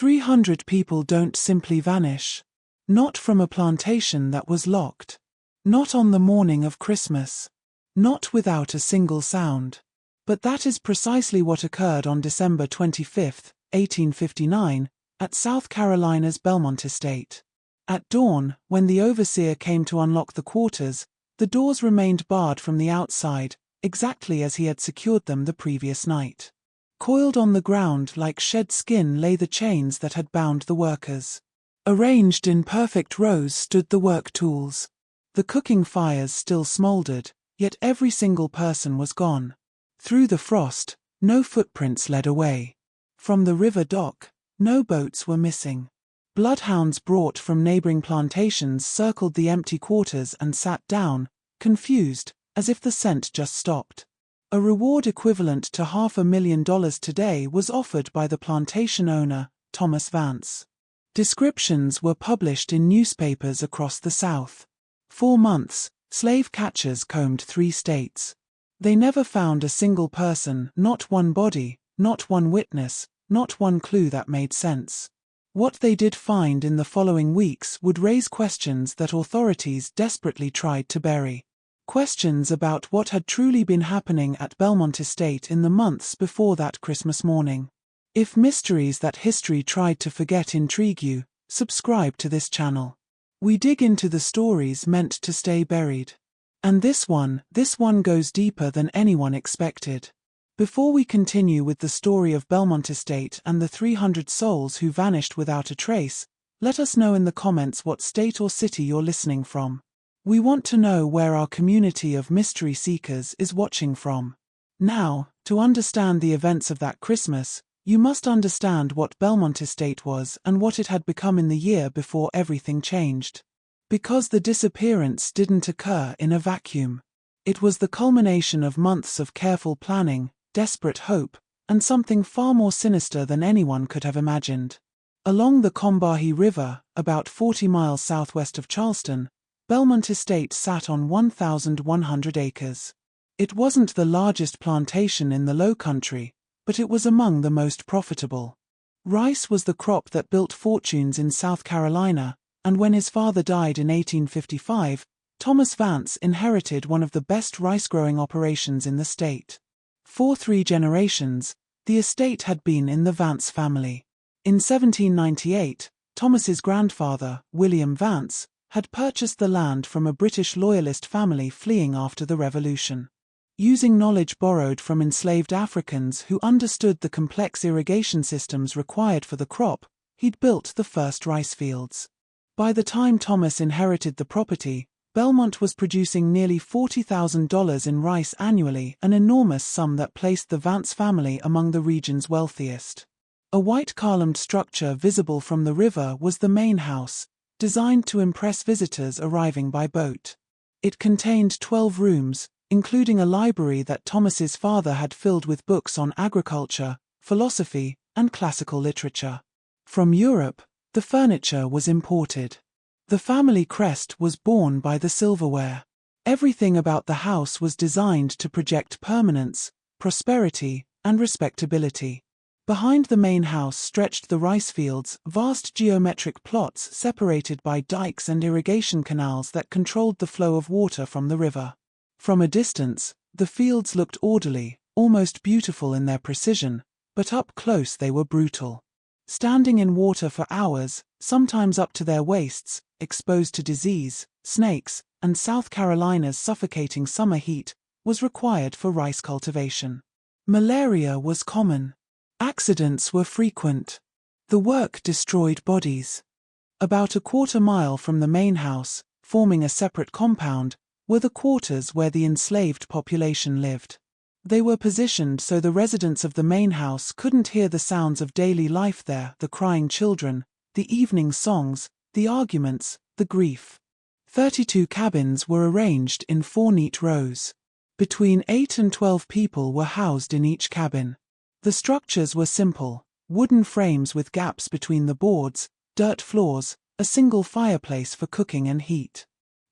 300 people don't simply vanish. Not from a plantation that was locked. Not on the morning of Christmas. Not without a single sound. But that is precisely what occurred on December 25, 1859, at South Carolina's Belmont estate. At dawn, when the overseer came to unlock the quarters, the doors remained barred from the outside, exactly as he had secured them the previous night. Coiled on the ground like shed skin lay the chains that had bound the workers. Arranged in perfect rows stood the work tools. The cooking fires still smoldered, yet every single person was gone. Through the frost, no footprints led away. From the river dock, no boats were missing. Bloodhounds brought from neighboring plantations circled the empty quarters and sat down, confused, as if the scent just stopped. A reward equivalent to $500,000 today was offered by the plantation owner, Thomas Vance. Descriptions were published in newspapers across the South. 4 months, slave catchers combed 3 states. They never found a single person, not one body, not one witness, not one clue that made sense. What they did find in the following weeks would raise questions that authorities desperately tried to bury. Questions about what had truly been happening at Belmont Estate in the months before that Christmas morning. If mysteries that history tried to forget intrigue you, subscribe to this channel. We dig into the stories meant to stay buried. And this one goes deeper than anyone expected. Before we continue with the story of Belmont Estate and the 300 souls who vanished without a trace, let us know in the comments what state or city you're listening from. We want to know where our community of mystery seekers is watching from. Now, to understand the events of that Christmas, you must understand what Belmont Estate was and what it had become in the year before everything changed. Because the disappearance didn't occur in a vacuum. It was the culmination of months of careful planning, desperate hope, and something far more sinister than anyone could have imagined. Along the Combahee River, about 40 miles southwest of Charleston, Belmont Estate sat on 1,100 acres. It wasn't the largest plantation in the Low Country, but it was among the most profitable. Rice was the crop that built fortunes in South Carolina, and when his father died in 1855, Thomas Vance inherited one of the best rice-growing operations in the state. For 3 generations, the estate had been in the Vance family. In 1798, Thomas's grandfather, William Vance, had purchased the land from a British loyalist family fleeing after the Revolution. Using knowledge borrowed from enslaved Africans who understood the complex irrigation systems required for the crop, he'd built the first rice fields. By the time Thomas inherited the property, Belmont was producing nearly $40,000 in rice annually, an enormous sum that placed the Vance family among the region's wealthiest. A white columned structure visible from the river was the main house, designed to impress visitors arriving by boat. It contained 12 rooms, including a library that Thomas's father had filled with books on agriculture, philosophy, and classical literature. From Europe, the furniture was imported. The family crest was borne by the silverware. Everything about the house was designed to project permanence, prosperity, and respectability. Behind the main house stretched the rice fields, vast geometric plots separated by dikes and irrigation canals that controlled the flow of water from the river. From a distance, the fields looked orderly, almost beautiful in their precision, but up close they were brutal. Standing in water for hours, sometimes up to their waists, exposed to disease, snakes, and South Carolina's suffocating summer heat, was required for rice cultivation. Malaria was common. Accidents were frequent. The work destroyed bodies. About a quarter-mile from the main house, forming a separate compound, were the quarters where the enslaved population lived. They were positioned so the residents of the main house couldn't hear the sounds of daily life there, the crying children, the evening songs, the arguments, the grief. 32 cabins were arranged in 4 neat rows. Between 8 and 12 people were housed in each cabin. The structures were simple, wooden frames with gaps between the boards, dirt floors, a single fireplace for cooking and heat.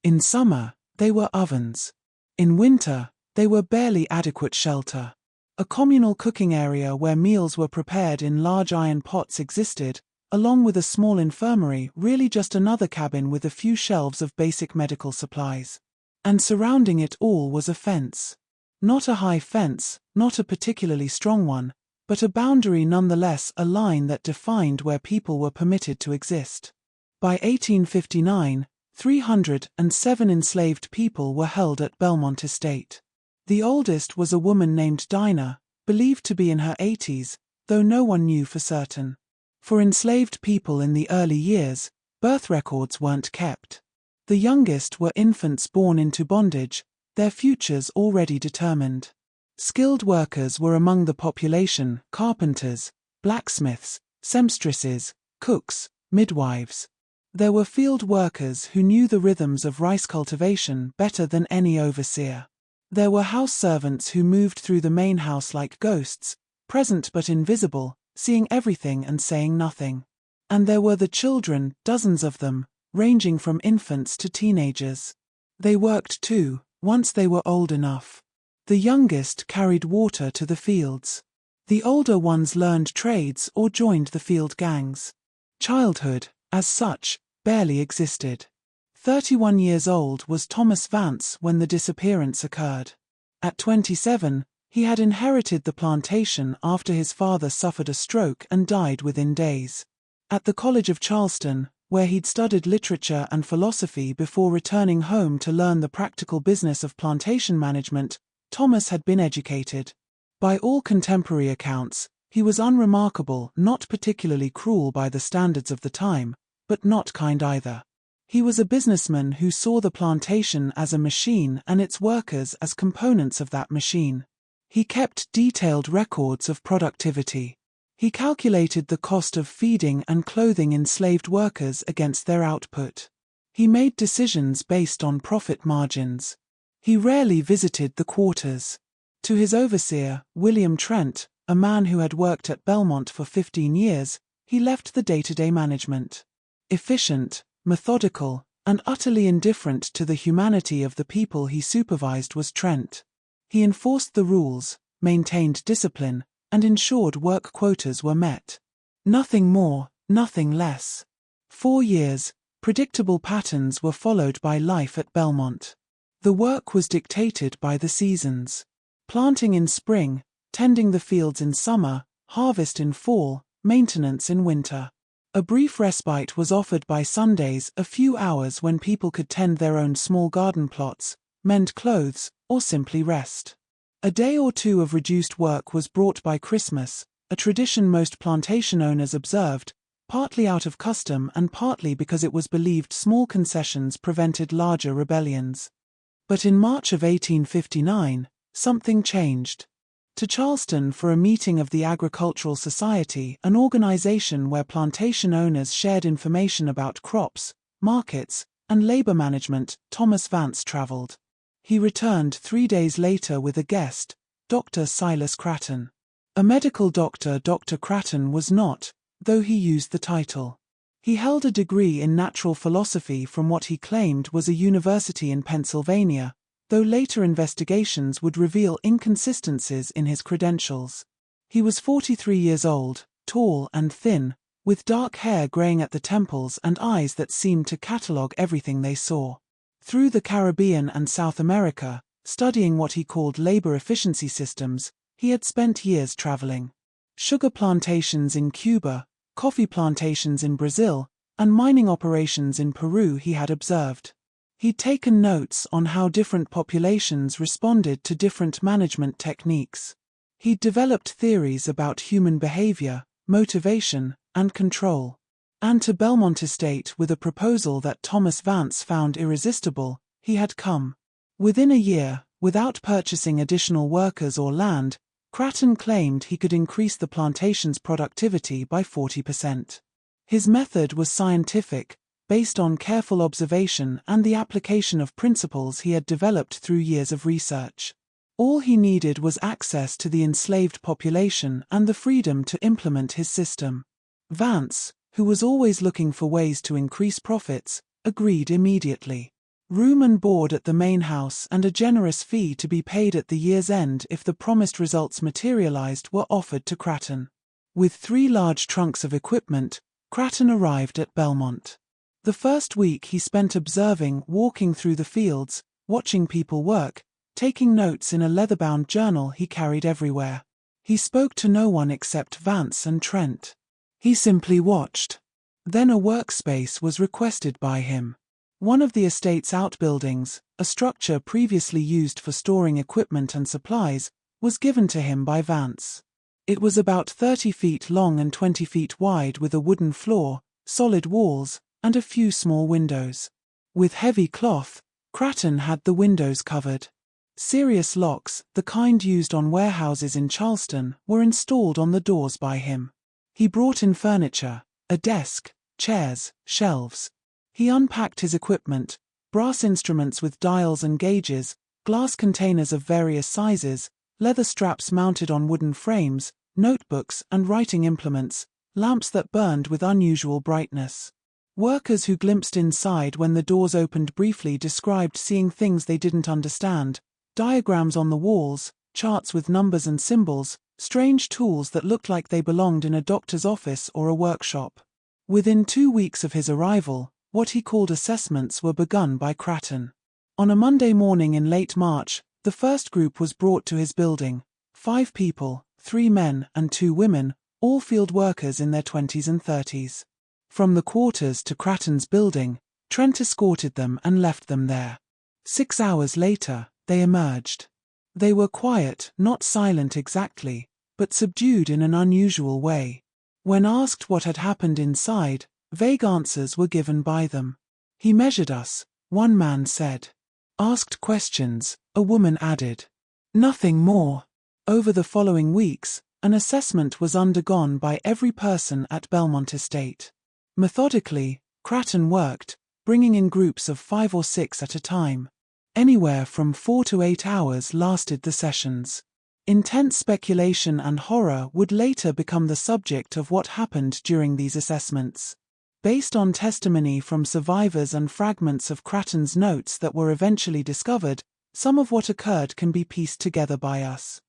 In summer, they were ovens. In winter, they were barely adequate shelter. A communal cooking area where meals were prepared in large iron pots existed, along with a small infirmary, really just another cabin with a few shelves of basic medical supplies. And surrounding it all was a fence. Not a high fence, not a particularly strong one, but a boundary nonetheless, a line that defined where people were permitted to exist. By 1859, 307 enslaved people were held at Belmont Estate. The oldest was a woman named Dinah, believed to be in her 80s, though no one knew for certain. For enslaved people in the early years, birth records weren't kept. The youngest were infants born into bondage, their futures already determined. Skilled workers were among the population: carpenters, blacksmiths, seamstresses, cooks, midwives. There were field workers who knew the rhythms of rice cultivation better than any overseer. There were house servants who moved through the main house like ghosts, present but invisible, seeing everything and saying nothing. And there were the children, dozens of them, ranging from infants to teenagers. They worked too, once they were old enough. The youngest carried water to the fields. The older ones learned trades or joined the field gangs. Childhood, as such, barely existed. 31 years old was Thomas Vance when the disappearance occurred. At 27, he had inherited the plantation after his father suffered a stroke and died within days. At the College of Charleston, where he'd studied literature and philosophy before returning home to learn the practical business of plantation management, Thomas had been educated. By all contemporary accounts, he was unremarkable, not particularly cruel by the standards of the time, but not kind either. He was a businessman who saw the plantation as a machine and its workers as components of that machine. He kept detailed records of productivity. He calculated the cost of feeding and clothing enslaved workers against their output. He made decisions based on profit margins. He rarely visited the quarters. To his overseer, William Trent, a man who had worked at Belmont for 15 years, he left the day-to-day management. Efficient, methodical, and utterly indifferent to the humanity of the people he supervised was Trent. He enforced the rules, maintained discipline, and ensured work quotas were met. Nothing more, nothing less. 4 years, predictable patterns were followed by life at Belmont. The work was dictated by the seasons. Planting in spring, tending the fields in summer, harvest in fall, maintenance in winter. A brief respite was offered by Sundays, a few hours when people could tend their own small garden plots, mend clothes, or simply rest. A day or two of reduced work was brought by Christmas, a tradition most plantation owners observed, partly out of custom and partly because it was believed small concessions prevented larger rebellions. But in March of 1859, something changed. To Charleston for a meeting of the Agricultural Society, an organization where plantation owners shared information about crops, markets, and labor management, Thomas Vance traveled. He returned 3 days later with a guest, Dr. Silas Cratton. A medical doctor, Dr. Cratton was not, though he used the title. He held a degree in natural philosophy from what he claimed was a university in Pennsylvania, though later investigations would reveal inconsistencies in his credentials. He was 43 years old, tall and thin, with dark hair graying at the temples and eyes that seemed to catalogue everything they saw. Through the Caribbean and South America, studying what he called labor efficiency systems, he had spent years traveling. Sugar plantations in Cuba, coffee plantations in Brazil, and mining operations in Peru he had observed. He'd taken notes on how different populations responded to different management techniques. He'd developed theories about human behavior, motivation, and control. And to Belmont Estate with a proposal that Thomas Vance found irresistible, he had come. Within a year, without purchasing additional workers or land, Cratton claimed he could increase the plantation's productivity by 40%. His method was scientific, based on careful observation and the application of principles he had developed through years of research. All he needed was access to the enslaved population and the freedom to implement his system. Vance, who was always looking for ways to increase profits, agreed immediately. Room and board at the main house and a generous fee to be paid at the year's end if the promised results materialized were offered to Cratton. With 3 large trunks of equipment, Cratton arrived at Belmont. The first week he spent observing, walking through the fields, watching people work, taking notes in a leather-bound journal he carried everywhere. He spoke to no one except Vance and Trent. He simply watched. Then a workspace was requested by him. One of the estate's outbuildings, a structure previously used for storing equipment and supplies, was given to him by Vance. It was about 30 feet long and 20 feet wide with a wooden floor, solid walls, and a few small windows. With heavy cloth, Cratton had the windows covered. Serious locks, the kind used on warehouses in Charleston, were installed on the doors by him. He brought in furniture, a desk, chairs, shelves. He unpacked his equipment, brass instruments with dials and gauges, glass containers of various sizes, leather straps mounted on wooden frames, notebooks and writing implements, lamps that burned with unusual brightness. Workers who glimpsed inside when the doors opened briefly described seeing things they didn't understand, diagrams on the walls, charts with numbers and symbols, strange tools that looked like they belonged in a doctor's office or a workshop. Within 2 weeks of his arrival, what he called assessments were begun by Cratton. On a Monday morning in late March, the first group was brought to his building. 5 people, 3 men and 2 women, all field workers in their 20s and 30s. From the quarters to Cratton's building, Trent escorted them and left them there. 6 hours later, they emerged. They were quiet, not silent exactly, but subdued in an unusual way. When asked what had happened inside, vague answers were given by them. "He measured us," one man said. "Asked questions," a woman added. Nothing more. Over the following weeks, an assessment was undergone by every person at Belmont Estate. Methodically, Cratton worked, bringing in groups of 5 or 6 at a time. Anywhere from 4 to 8 hours lasted the sessions. Intense speculation and horror would later become the subject of what happened during these assessments. Based on testimony from survivors and fragments of Cratton's notes that were eventually discovered, some of what occurred can be pieced together by us.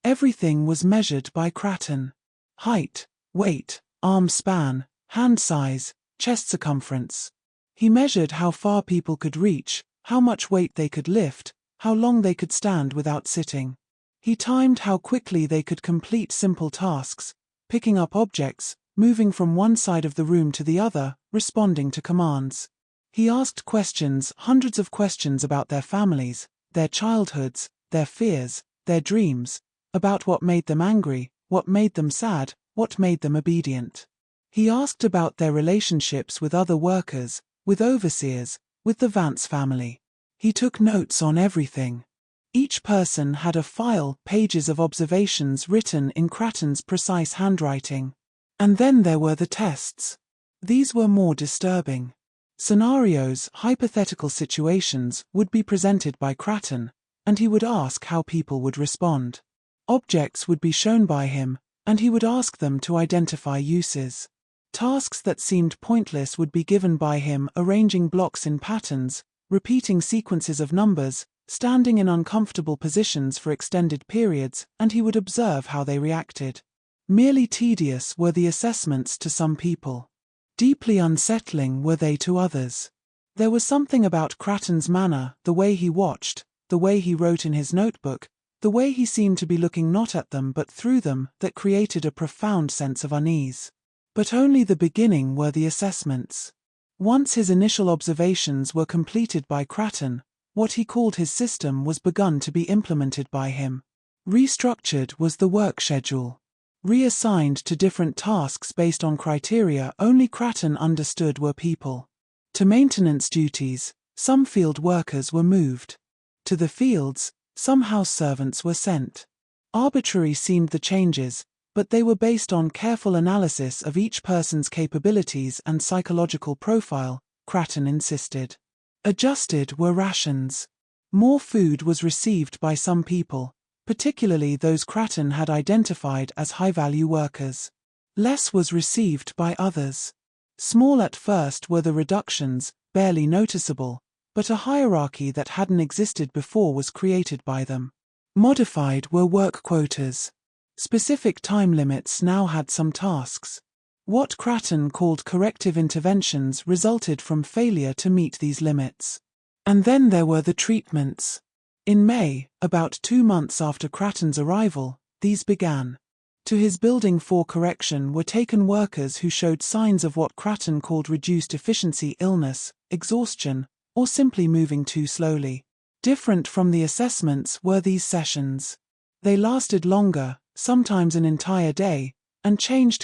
Everything was measured by Cratton. Height, weight, arm span, hand size, chest circumference. He measured how far people could reach, how much weight they could lift, how long they could stand without sitting. He timed how quickly they could complete simple tasks, picking up objects, moving from one side of the room to the other, responding to commands. He asked questions, hundreds of questions about their families, their childhoods, their fears, their dreams, about what made them angry, what made them sad, what made them obedient. He asked about their relationships with other workers, with overseers, with the Vance family. He took notes on everything. Each person had a file, pages of observations written in Cratton's precise handwriting. And then there were the tests. These were more disturbing. Scenarios, hypothetical situations, would be presented by Cratton, and he would ask how people would respond. Objects would be shown by him, and he would ask them to identify uses. Tasks that seemed pointless would be given by him, arranging blocks in patterns, repeating sequences of numbers, standing in uncomfortable positions for extended periods, and he would observe how they reacted. Merely tedious were the assessments to some people. Deeply unsettling were they to others. There was something about Cratton's manner, the way he watched, the way he wrote in his notebook, the way he seemed to be looking not at them but through them, that created a profound sense of unease. But only the beginning were the assessments. Once his initial observations were completed by Cratton, what he called his system was begun to be implemented by him. Restructured was the work schedule. Reassigned to different tasks based on criteria only Cratton understood were people. To maintenance duties, some field workers were moved. To the fields, some house servants were sent. Arbitrary seemed the changes, but they were based on careful analysis of each person's capabilities and psychological profile, Cratton insisted. Adjusted were rations. More food was received by some people, particularly those Cratton had identified as high-value workers. Less was received by others. Small at first were the reductions, barely noticeable, but a hierarchy that hadn't existed before was created by them. Modified were work quotas. Specific time limits now had some tasks. What Cratton called corrective interventions resulted from failure to meet these limits. And then there were the treatments. In May, about 2 months after Cratton's arrival, these began. To his building for correction were taken workers who showed signs of what Cratton called reduced efficiency illness, exhaustion, or simply moving too slowly. Different from the assessments were these sessions. They lasted longer, sometimes an entire day, and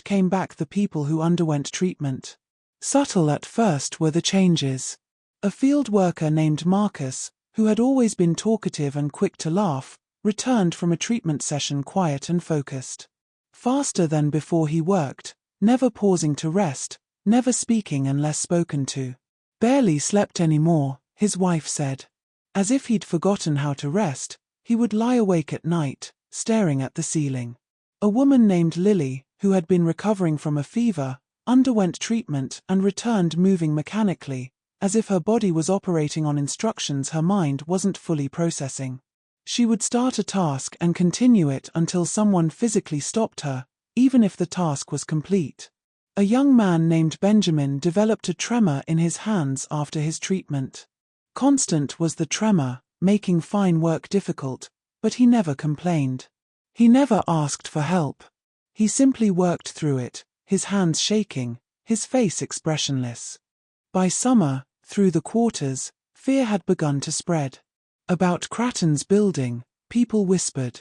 came back the people who underwent treatment. Subtle at first were the changes. A field worker named Marcus, who had always been talkative and quick to laugh, returned from a treatment session quiet and focused. Faster than before he worked, never pausing to rest, never speaking unless spoken to. Barely slept anymore, his wife said. As if he'd forgotten how to rest, he would lie awake at night, staring at the ceiling. A woman named Lily, who had been recovering from a fever, underwent treatment and returned moving mechanically, as if her body was operating on instructions her mind wasn't fully processing. She would start a task and continue it until someone physically stopped her, even if the task was complete. A young man named Benjamin developed a tremor in his hands after his treatment. Constant was the tremor, making fine work difficult, but he never complained. He never asked for help. He simply worked through it, his hands shaking, his face expressionless. By summer, through the quarters, fear had begun to spread. About Cratton's building, people whispered.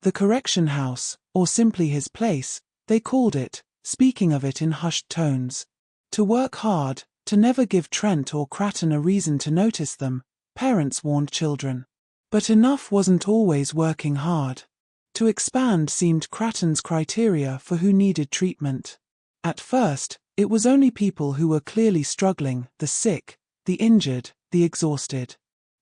The correction house, or simply his place, they called it, speaking of it in hushed tones. To work hard, to never give Trent or Cratton a reason to notice them, parents warned children. But enough wasn't always working hard. To expand seemed Cratton's criteria for who needed treatment. At first, it was only people who were clearly struggling, the sick, the injured, the exhausted.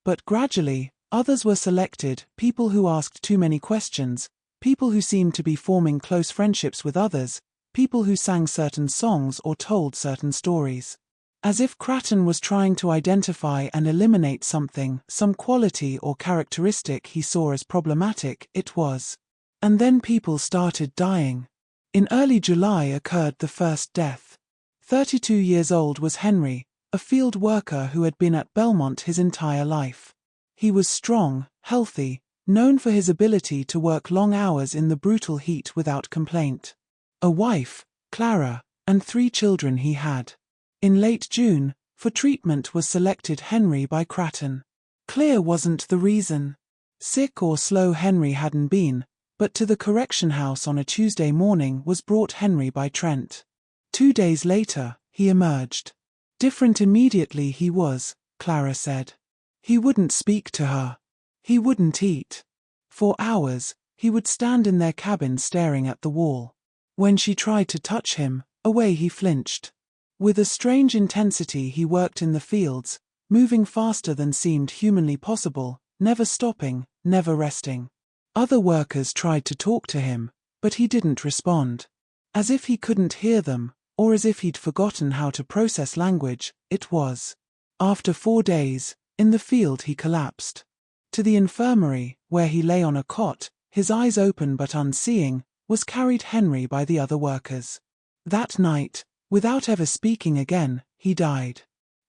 But gradually, others were selected, people who asked too many questions, people who seemed to be forming close friendships with others, people who sang certain songs or told certain stories. As if Cratton was trying to identify and eliminate something, some quality or characteristic he saw as problematic, it was. And then people started dying. In early July occurred the first death. 32 years old was Henry, a field worker who had been at Belmont his entire life. He was strong, healthy, known for his ability to work long hours in the brutal heat without complaint. A wife, Clara, and 3 children he had. In late June, for treatment was selected Henry by Cratton. Clear wasn't the reason. Sick or slow Henry hadn't been, but to the correction house on a Tuesday morning was brought Henry by Trent. 2 days later, he emerged. Different immediately he was, Clara said. He wouldn't speak to her. He wouldn't eat. For hours, he would stand in their cabin staring at the wall. When she tried to touch him, away he flinched. With a strange intensity he worked in the fields, moving faster than seemed humanly possible, never stopping, never resting. Other workers tried to talk to him, but he didn't respond. As if he couldn't hear them, or as if he'd forgotten how to process language, it was. After 4 days, in the field he collapsed. To the infirmary, where he lay on a cot, his eyes open but unseeing, was carried Henry by the other workers. That night, without ever speaking again, he died.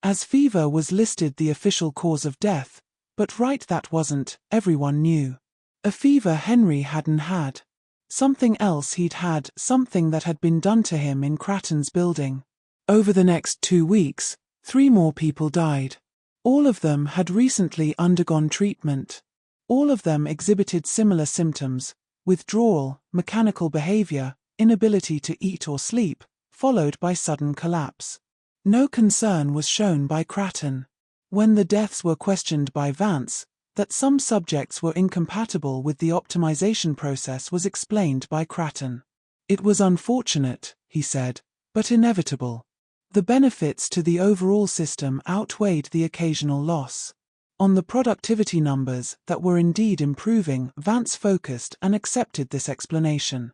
As fever was listed the official cause of death, but that wasn't, everyone knew. A fever Henry hadn't had. Something else he'd had, something that had been done to him in Cratton's building. Over the next 2 weeks, 3 more people died. All of them had recently undergone treatment. All of them exhibited similar symptoms: withdrawal, mechanical behavior, inability to eat or sleep, followed by sudden collapse. No concern was shown by Cratton. When the deaths were questioned by Vance, that some subjects were incompatible with the optimization process was explained by Cratton. It was unfortunate, he said, but inevitable. The benefits to the overall system outweighed the occasional loss. On the productivity numbers that were indeed improving, Vance focused and accepted this explanation.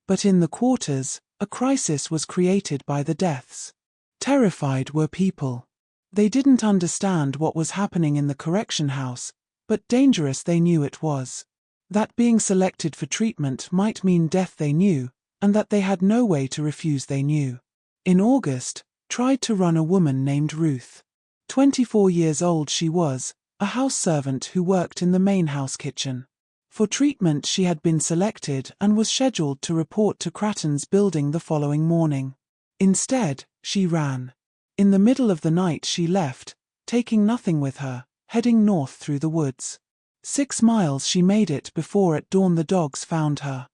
But in the quarters, a crisis was created by the deaths. Terrified were people. They didn't understand what was happening in the correction house, but dangerous they knew it was. That being selected for treatment might mean death they knew, and that they had no way to refuse they knew. In August, tried to run a woman named Ruth. 24 years old she was, a house servant who worked in the main house kitchen. For treatment she had been selected and was scheduled to report to Cratton's building the following morning. Instead, she ran. In the middle of the night she left, taking nothing with her, heading north through the woods. 6 miles she made it before at dawn the dogs found her.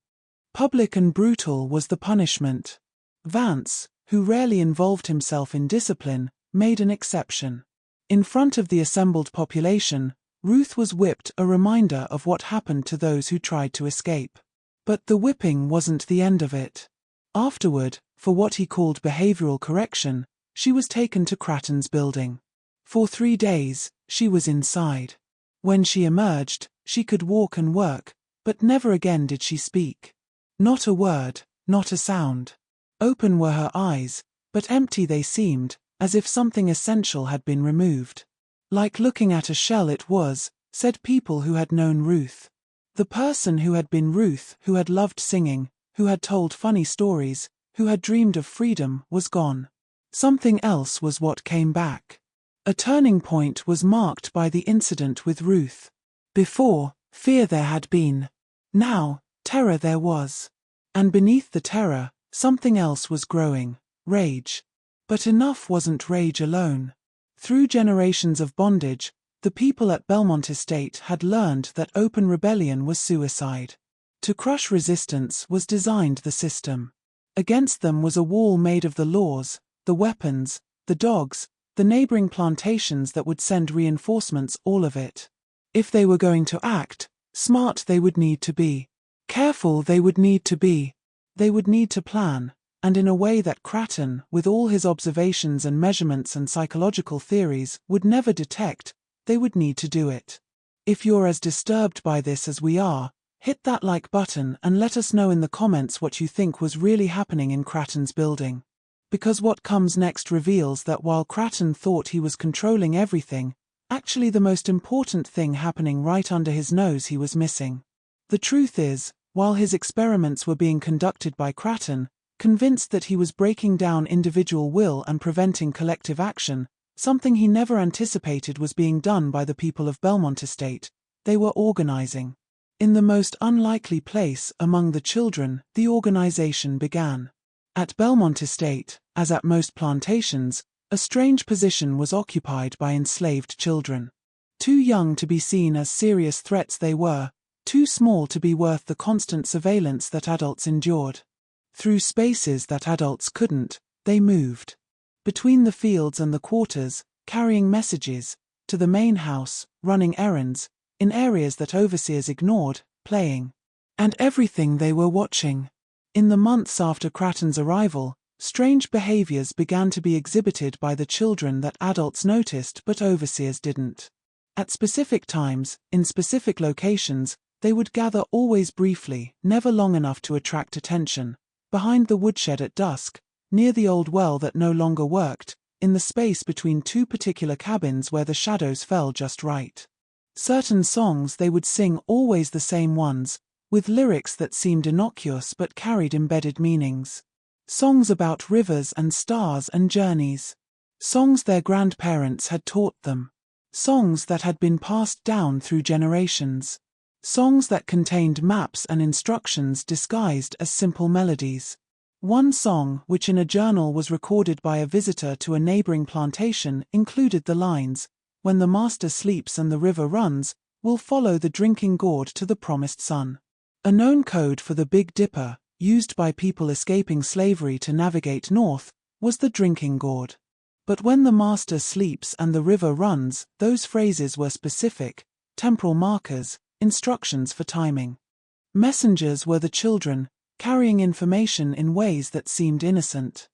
Public and brutal was the punishment. Vance, who rarely involved himself in discipline, made an exception. In front of the assembled population, Ruth was whipped, a reminder of what happened to those who tried to escape. But the whipping wasn't the end of it. Afterward, for what he called behavioral correction, she was taken to Cratton's building. For 3 days, she was inside. When she emerged, she could walk and work, but never again did she speak. Not a word, not a sound. Open were her eyes, but empty they seemed, as if something essential had been removed. Like looking at a shell it was, said people who had known Ruth. The person who had been Ruth, who had loved singing, who had told funny stories, who had dreamed of freedom, was gone. Something else was what came back. A turning point was marked by the incident with Ruth. Before, fear there had been. Now, terror there was. And beneath the terror, something else was growing, rage. But enough wasn't rage alone. Through generations of bondage, the people at Belmont Estate had learned that open rebellion was suicide. To crush resistance was designed the system. Against them was a wall made of the laws, the weapons, the dogs, the neighboring plantations that would send reinforcements, all of it. If they were going to act, smart they would need to be. Careful they would need to be. They would need to plan, and in a way that Cratton, with all his observations and measurements and psychological theories, would never detect. They would need to do it. If you're as disturbed by this as we are, hit that like button and let us know in the comments what you think was really happening in Cratton's building. Because what comes next reveals that while Cratton thought he was controlling everything, actually the most important thing happening right under his nose he was missing. The truth is, while his experiments were being conducted by Cratton, convinced that he was breaking down individual will and preventing collective action, something he never anticipated was being done by the people of Belmont Estate. They were organizing. In the most unlikely place among the children, the organization began. At Belmont Estate, as at most plantations, a strange position was occupied by enslaved children. Too young to be seen as serious threats they were, too small to be worth the constant surveillance that adults endured. Through spaces that adults couldn't, they moved. Between the fields and the quarters, carrying messages, to the main house, running errands, in areas that overseers ignored, playing. And everything they were watching. In the months after Cratton's arrival, strange behaviors began to be exhibited by the children that adults noticed but overseers didn't. At specific times, in specific locations, they would gather always briefly, never long enough to attract attention, behind the woodshed at dusk, near the old well that no longer worked, in the space between 2 particular cabins where the shadows fell just right. Certain songs they would sing, always the same ones, with lyrics that seemed innocuous but carried embedded meanings. Songs about rivers and stars and journeys. Songs their grandparents had taught them. Songs that had been passed down through generations. Songs that contained maps and instructions disguised as simple melodies. One song, which in a journal was recorded by a visitor to a neighboring plantation, included the lines, "When the master sleeps and the river runs, we'll follow the drinking gourd to the promised son." A known code for the Big Dipper, used by people escaping slavery to navigate north, was the drinking gourd. But when the master sleeps and the river runs, those phrases were specific, temporal markers, instructions for timing. Messengers were the children, carrying information in ways that seemed innocent.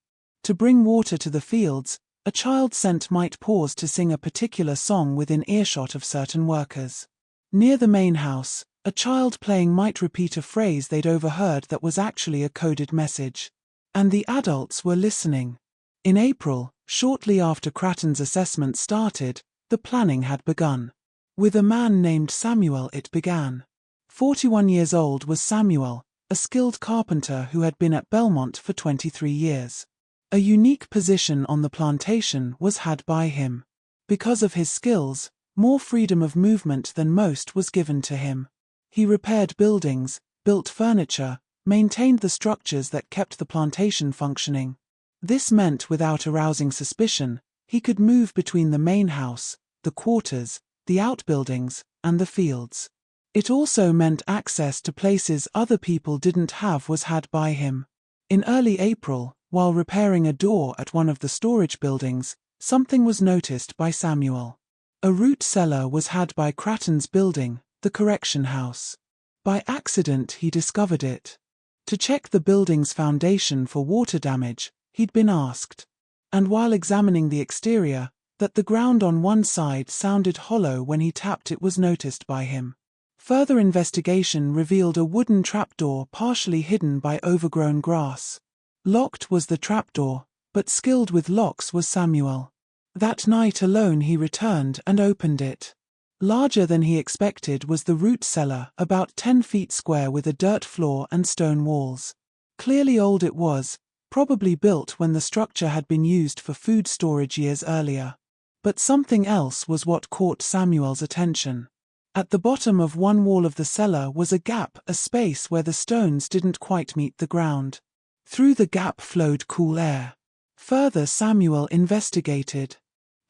To bring water to the fields, a child sent might pause to sing a particular song within earshot of certain workers. Near the main house, a child playing might repeat a phrase they'd overheard that was actually a coded message. And the adults were listening. In April, shortly after Cratton's assessment started, the planning had begun. With a man named Samuel it began. 41 years old was Samuel, a skilled carpenter who had been at Belmont for 23 years. A unique position on the plantation was had by him. Because of his skills, more freedom of movement than most was given to him. He repaired buildings, built furniture, maintained the structures that kept the plantation functioning. This meant without arousing suspicion, he could move between the main house, the quarters, the outbuildings, and the fields. It also meant access to places other people didn't have was had by him. In early April, while repairing a door at one of the storage buildings, something was noticed by Samuel. A root cellar was had by Cratton's building, the correction house. By accident he discovered it. To check the building's foundation for water damage, he'd been asked. And while examining the exterior, that the ground on one side sounded hollow when he tapped it was noticed by him. Further investigation revealed a wooden trapdoor partially hidden by overgrown grass. Locked was the trapdoor, but skilled with locks was Samuel. That night alone he returned and opened it. Larger than he expected was the root cellar, about 10 feet square with a dirt floor and stone walls. Clearly old it was, probably built when the structure had been used for food storage years earlier. But something else was what caught Samuel's attention. At the bottom of one wall of the cellar was a gap, a space where the stones didn't quite meet the ground. Through the gap flowed cool air. Further Samuel investigated.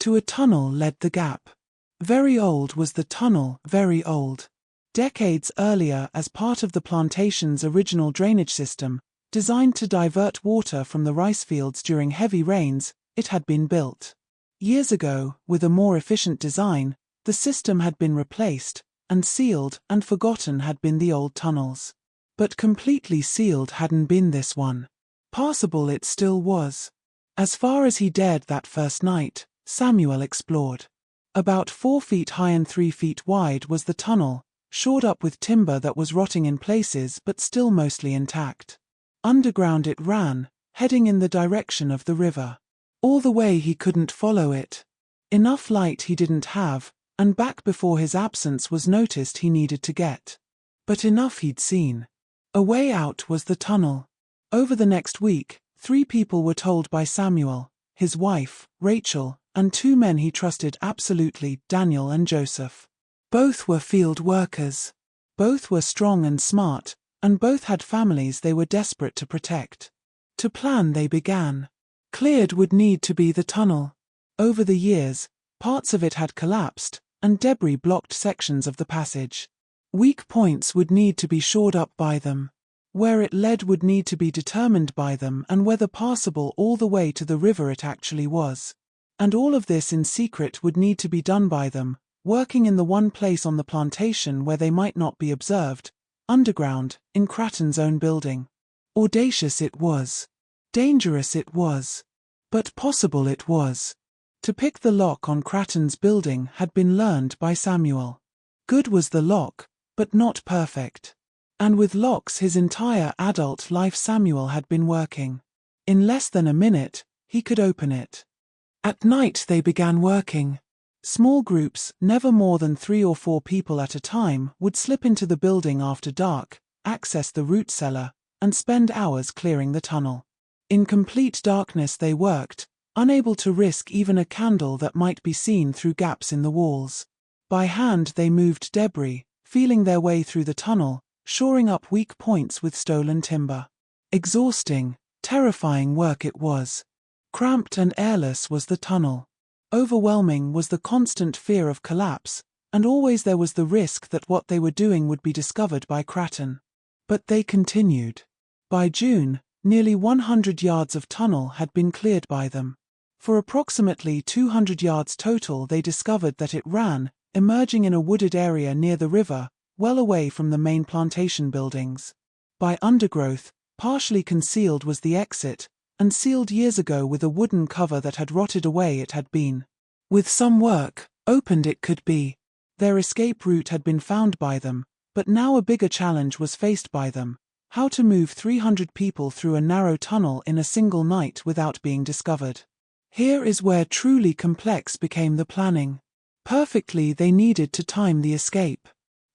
To a tunnel led the gap. Very old was the tunnel, very old. Decades earlier, as part of the plantation's original drainage system, designed to divert water from the rice fields during heavy rains, it had been built. Years ago, with a more efficient design, the system had been replaced, and sealed and forgotten had been the old tunnels. But completely sealed hadn't been this one. Passable it still was. As far as he dared that first night, Samuel explored. About 4 feet high and 3 feet wide was the tunnel, shored up with timber that was rotting in places but still mostly intact. Underground it ran, heading in the direction of the river. All the way he couldn't follow it. Enough light he didn't have, and back before his absence was noticed he needed to get. But enough he'd seen. A way out was the tunnel. Over the next week, 3 people were told by Samuel, his wife, Rachel, and 2 men he trusted absolutely, Daniel and Joseph. Both were field workers. Both were strong and smart, and both had families they were desperate to protect. To plan they began. Cleared would need to be the tunnel. Over the years, parts of it had collapsed, and debris blocked sections of the passage. Weak points would need to be shored up by them. Where it led would need to be determined by them and whether passable all the way to the river it actually was. And all of this in secret would need to be done by them, working in the one place on the plantation where they might not be observed, underground, in Cratton's own building. Audacious it was. Dangerous it was. But possible it was. To pick the lock on Cratton's building had been learned by Samuel. Good was the lock, but not perfect. And with locks his entire adult life Samuel had been working. In less than a minute, he could open it. At night they began working. Small groups, never more than 3 or 4 people at a time, would slip into the building after dark, access the root cellar, and spend hours clearing the tunnel. In complete darkness they worked, unable to risk even a candle that might be seen through gaps in the walls. By hand they moved debris, feeling their way through the tunnel, shoring up weak points with stolen timber. Exhausting, terrifying work it was. Cramped and airless was the tunnel. Overwhelming was the constant fear of collapse, and always there was the risk that what they were doing would be discovered by Cratton. But they continued. By June, nearly 100 yards of tunnel had been cleared by them. For approximately 200 yards total they discovered that it ran, emerging in a wooded area near the river, well away from the main plantation buildings. By undergrowth, partially concealed was the exit, and sealed years ago with a wooden cover that had rotted away it had been. With some work, opened it could be. Their escape route had been found by them, but now a bigger challenge was faced by them: how to move 300 people through a narrow tunnel in a single night without being discovered. Here is where truly complex became the planning. Perfectly they needed to time the escape.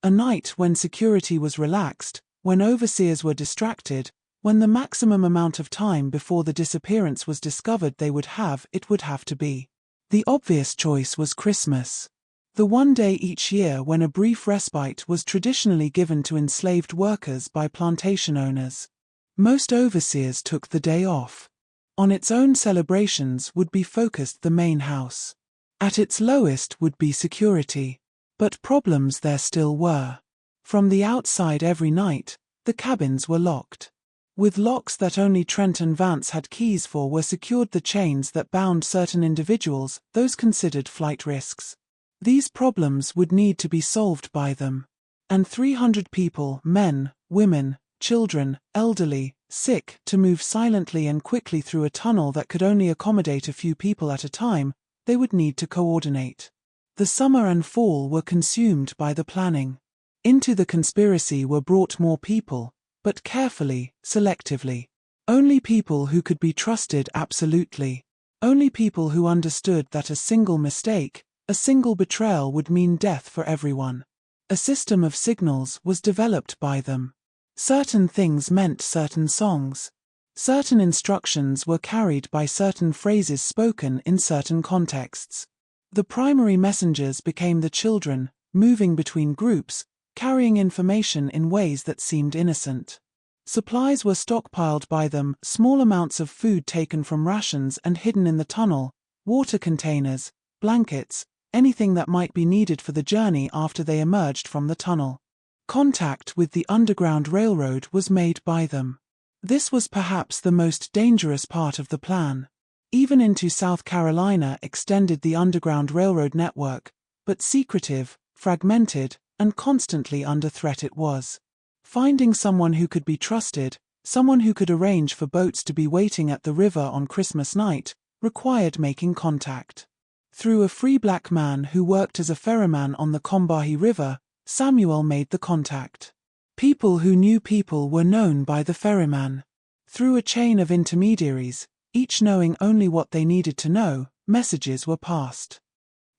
A night when security was relaxed, when overseers were distracted, When the maximum amount of time before the disappearance was discovered they would have, it would have to be. The obvious choice was Christmas. The one day each year when a brief respite was traditionally given to enslaved workers by plantation owners. Most overseers took the day off. On its own celebrations would be focused the main house. At its lowest would be security. But problems there still were. From the outside every night, the cabins were locked. With locks that only Trent and Vance had keys for were secured the chains that bound certain individuals, those considered flight risks. These problems would need to be solved by them. And 300 people, men, women, children, elderly, sick, to move silently and quickly through a tunnel that could only accommodate a few people at a time, they would need to coordinate. The summer and fall were consumed by the planning. Into the conspiracy were brought more people, but carefully, selectively. Only people who could be trusted absolutely. Only people who understood that a single mistake, a single betrayal would mean death for everyone. A system of signals was developed by them. Certain things meant certain songs. Certain instructions were carried by certain phrases spoken in certain contexts. The primary messengers became the children, moving between groups, carrying information in ways that seemed innocent. Supplies were stockpiled by them, small amounts of food taken from rations and hidden in the tunnel, water containers, blankets, anything that might be needed for the journey after they emerged from the tunnel. Contact with the Underground Railroad was made by them. This was perhaps the most dangerous part of the plan. Even into South Carolina extended the Underground Railroad network, but secretive, fragmented, and constantly under threat it was. Finding someone who could be trusted, someone who could arrange for boats to be waiting at the river on Christmas night, required making contact. Through a free black man who worked as a ferryman on the Combahee River, Samuel made the contact. People who knew people were known by the ferryman. Through a chain of intermediaries, each knowing only what they needed to know, messages were passed.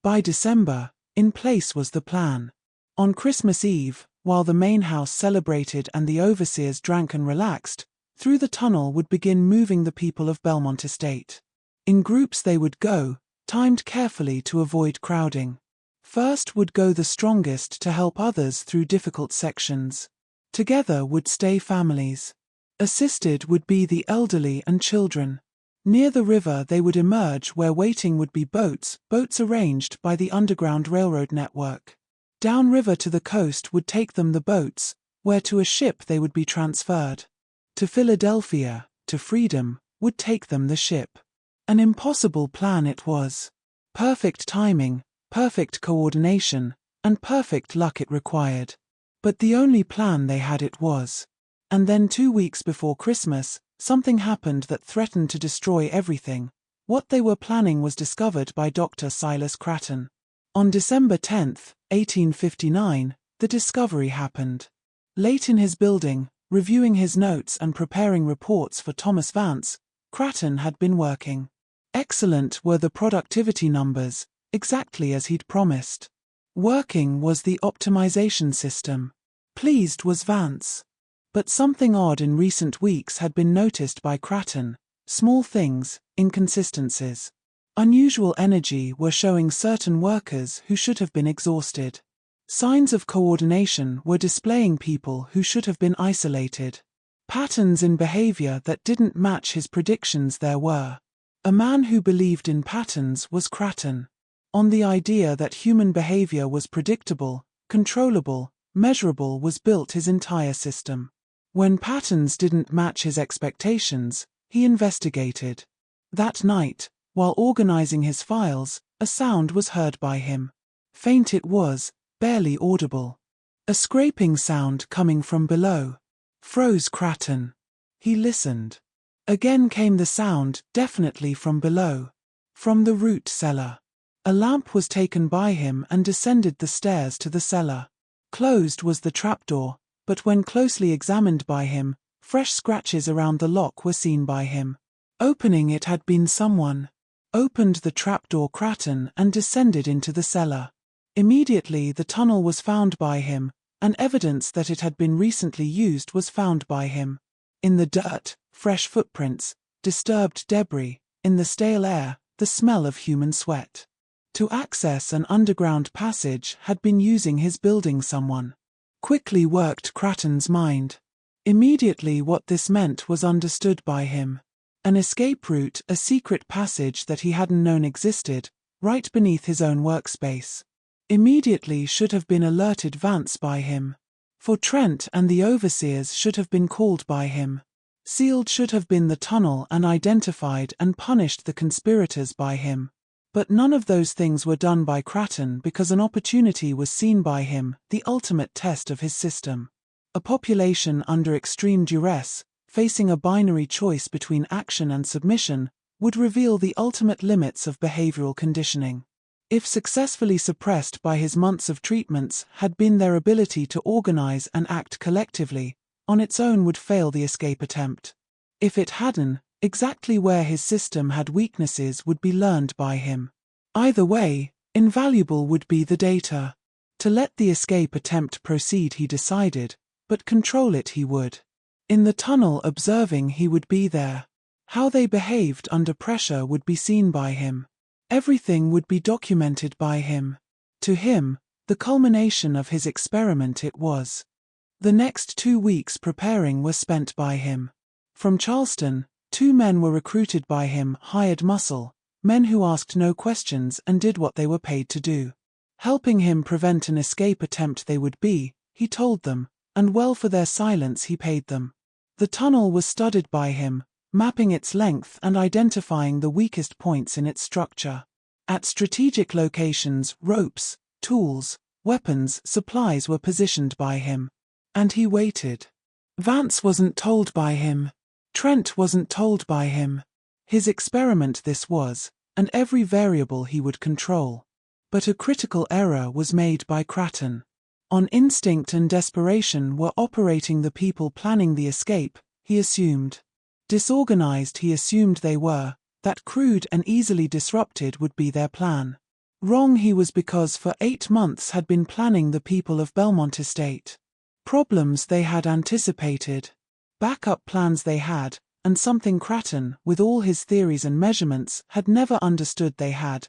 By December, in place was the plan. On Christmas Eve, while the main house celebrated and the overseers drank and relaxed, through the tunnel would begin moving the people of Belmont Estate. In groups they would go, timed carefully to avoid crowding. First would go the strongest to help others through difficult sections. Together would stay families. Assisted would be the elderly and children. Near the river they would emerge where waiting would be boats arranged by the Underground Railroad network. Downriver to the coast would take them the boats, where to a ship they would be transferred. To Philadelphia, to freedom, would take them the ship. An impossible plan it was. Perfect timing, perfect coordination, and perfect luck it required. But the only plan they had it was. And then 2 weeks before Christmas, something happened that threatened to destroy everything. What they were planning was discovered by Dr. Silas Cratton. On December 10, 1859, the discovery happened. Late in his building, reviewing his notes and preparing reports for Thomas Vance, Cratton had been working. Excellent were the productivity numbers, exactly as he'd promised. Working was the optimization system. Pleased was Vance. But something odd in recent weeks had been noticed by Cratton. Small things, inconsistencies. Unusual energy were showing certain workers who should have been exhausted. Signs of coordination were displaying people who should have been isolated. Patterns in behavior that didn't match his predictions there were. A man who believed in patterns was Cratton. On the idea that human behavior was predictable, controllable, measurable was built his entire system. When patterns didn't match his expectations, he investigated. That night, while organizing his files, a sound was heard by him. Faint it was, barely audible. A scraping sound coming from below. Froze Cratton. He listened. Again came the sound, definitely from below. From the root cellar. A lamp was taken by him and descended the stairs to the cellar. Closed was the trapdoor, but when closely examined by him, fresh scratches around the lock were seen by him. Opening it had been someone. Opened the trapdoor Cratton and descended into the cellar. Immediately the tunnel was found by him, and evidence that it had been recently used was found by him. In the dirt, fresh footprints, disturbed debris; in the stale air, the smell of human sweat. To access an underground passage had been using his building someone. Quickly worked Cratton's mind. Immediately what this meant was understood by him. An escape route, a secret passage that he hadn't known existed, right beneath his own workspace. Immediately should have been alerted Vance by him. For Trent and the overseers should have been called by him. Sealed should have been the tunnel and identified and punished the conspirators by him. But none of those things were done by Cratton because an opportunity was seen by him, the ultimate test of his system. A population under extreme duress, facing a binary choice between action and submission, would reveal the ultimate limits of behavioral conditioning. If successfully suppressed by his months of treatments had been their ability to organize and act collectively, on its own would fail the escape attempt. If it hadn't, exactly where his system had weaknesses would be learned by him. Either way, invaluable would be the data. To let the escape attempt proceed he decided, but control it he would. In the tunnel observing he would be there. How they behaved under pressure would be seen by him. Everything would be documented by him. To him, the culmination of his experiment it was. The next 2 weeks preparing were spent by him. From Charleston, 2 men were recruited by him, hired muscle, men who asked no questions and did what they were paid to do. Helping him prevent an escape attempt they would be, he told them, and well for their silence he paid them. The tunnel was studied by him, mapping its length and identifying the weakest points in its structure. At strategic locations, ropes, tools, weapons, supplies were positioned by him. And he waited. Vance wasn't told by him. Trent wasn't told by him. His experiment this was, and every variable he would control. But a critical error was made by Cratton. On instinct and desperation were operating the people planning the escape, he assumed. Disorganized he assumed they were, that crude and easily disrupted would be their plan. Wrong he was because for 8 months had been planning the people of Belmont Estate. Problems they had anticipated. Backup plans they had, and something Cratton, with all his theories and measurements, had never understood they had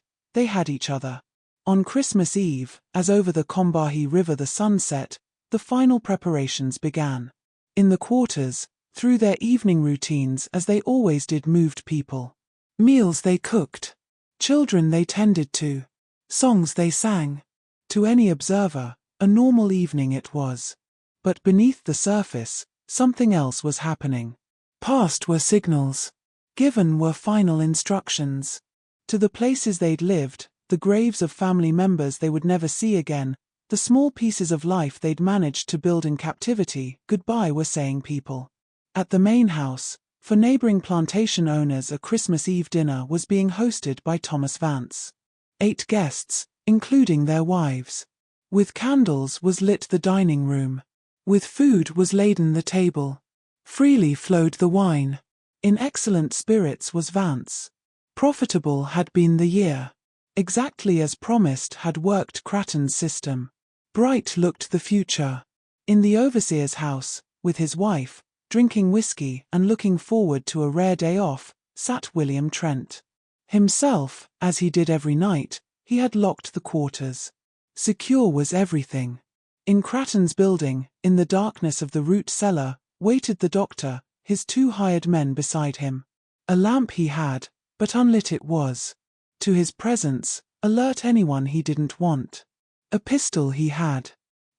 each other. On Christmas Eve, as over the Combahee River the sun set, the final preparations began. In the quarters, through their evening routines as they always did moved people. Meals they cooked. Children they tended to. Songs they sang. To any observer, a normal evening it was. But beneath the surface, something else was happening. Passed were signals. Given were final instructions. To the places they'd lived, the graves of family members they would never see again, the small pieces of life they'd managed to build in captivity, goodbye were saying people. At the main house, for neighboring plantation owners, a Christmas Eve dinner was being hosted by Thomas Vance. 8 guests, including their wives. With candles was lit the dining room. With food was laden the table. Freely flowed the wine. In excellent spirits was Vance. Profitable had been the year. Exactly as promised had worked Cratton's system. Bright looked the future. In the overseer's house, with his wife, drinking whiskey and looking forward to a rare day off, sat William Trent. Himself, as he did every night, he had locked the quarters. Secure was everything. In Cratton's building, in the darkness of the root cellar, waited the doctor, his 2 hired men beside him. A lamp he had, but unlit it was. To his presence, alert anyone he didn't want. A pistol he had.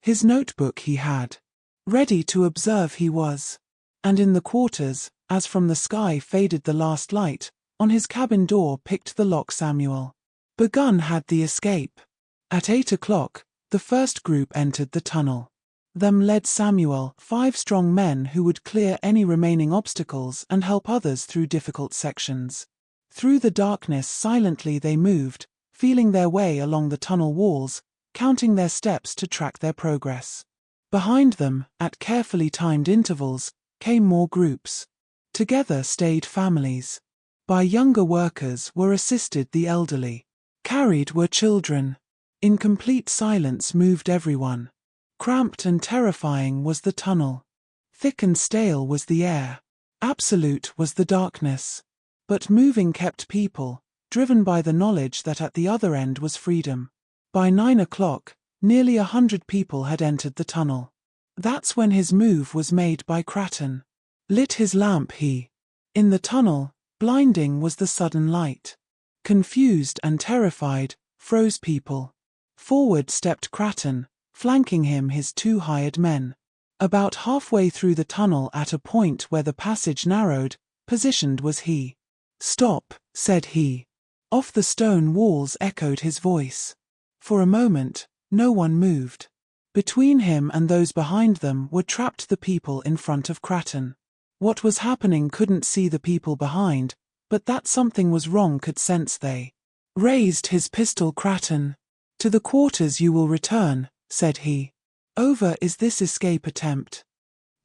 His notebook he had. Ready to observe he was. And in the quarters, as from the sky faded the last light, on his cabin door picked the lock Samuel. Begun had the escape. At 8 o'clock, the first group entered the tunnel. Them led Samuel, 5 strong men who would clear any remaining obstacles and help others through difficult sections. Through the darkness silently they moved, feeling their way along the tunnel walls, counting their steps to track their progress. Behind them, at carefully timed intervals, came more groups. Together stayed families. By younger workers were assisted the elderly. Carried were children. In complete silence moved everyone. Cramped and terrifying was the tunnel. Thick and stale was the air. Absolute was the darkness. But moving kept people, driven by the knowledge that at the other end was freedom. By 9 o'clock, nearly 100 people had entered the tunnel. That's when his move was made by Cratton. Lit his lamp he. In the tunnel, blinding was the sudden light. Confused and terrified, froze people. Forward stepped Cratton, flanking him his 2 hired men. About halfway through the tunnel at a point where the passage narrowed, positioned was he. "Stop," said he. Off the stone walls echoed his voice. For a moment, no one moved. Between him and those behind them were trapped the people in front of Cratton. What was happening couldn't see the people behind, but that something was wrong could sense they. Raised his pistol Cratton. "To the quarters you will return," said he. "Over is this escape attempt."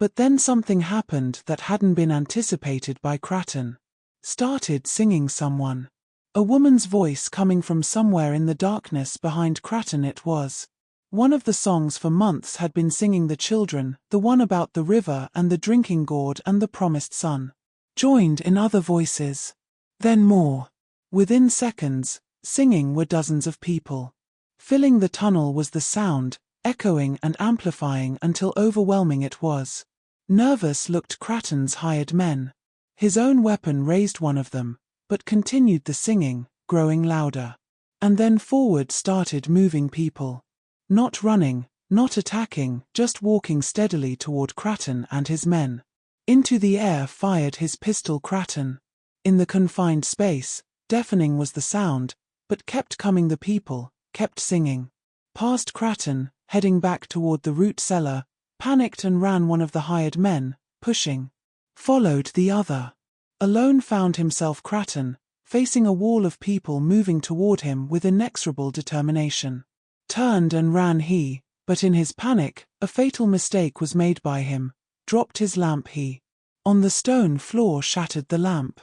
But then something happened that hadn't been anticipated by Cratton. Started singing someone. A woman's voice coming from somewhere in the darkness behind Cratton it was. One of the songs for months had been singing the children, the one about the river and the drinking gourd and the promised son. Joined in other voices. Then more. Within seconds, singing were dozens of people. Filling the tunnel was the sound, echoing and amplifying until overwhelming it was. Nervous looked Cratton's hired men. His own weapon raised one of them, but continued the singing, growing louder. And then forward started moving people. Not running, not attacking, just walking steadily toward Cratton and his men. Into the air fired his pistol Cratton. In the confined space, deafening was the sound, but kept coming the people, kept singing. Past Cratton, heading back toward the root cellar, panicked and ran one of the hired men, pushing. Followed the other. Alone found himself Cratton, facing a wall of people moving toward him with inexorable determination. Turned and ran he, but in his panic, a fatal mistake was made by him. Dropped his lamp he. On the stone floor shattered the lamp.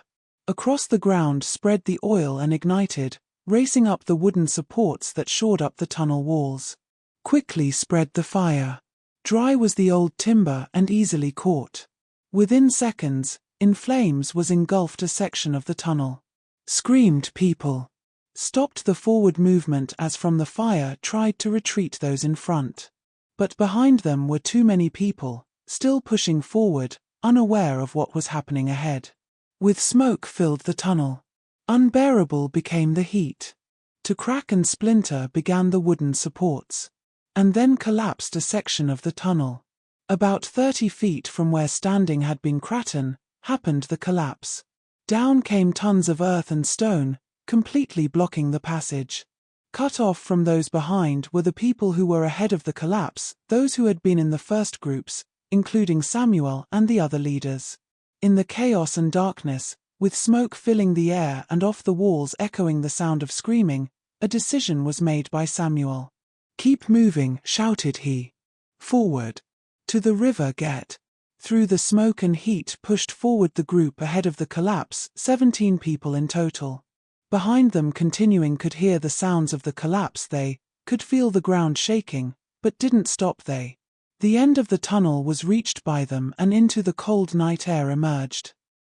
Across the ground spread the oil and ignited, racing up the wooden supports that shored up the tunnel walls. Quickly spread the fire. Dry was the old timber and easily caught. Within seconds, in flames was engulfed a section of the tunnel. Screamed people. Stopped the forward movement as from the fire tried to retreat those in front. But behind them were too many people, still pushing forward, unaware of what was happening ahead. With smoke filled the tunnel. Unbearable became the heat. To crack and splinter began the wooden supports. And then collapsed a section of the tunnel. About 30 feet from where standing had been Cratton, happened the collapse. Down came tons of earth and stone, completely blocking the passage. Cut off from those behind were the people who were ahead of the collapse, those who had been in the first groups, including Samuel and the other leaders. In the chaos and darkness, with smoke filling the air and off the walls echoing the sound of screaming, a decision was made by Samuel. "Keep moving," shouted he. "Forward. To the river get." Through the smoke and heat pushed forward the group ahead of the collapse, 17 people in total. Behind them continuing could hear the sounds of the collapse they, could feel the ground shaking, but didn't stop they. The end of the tunnel was reached by them and into the cold night air emerged.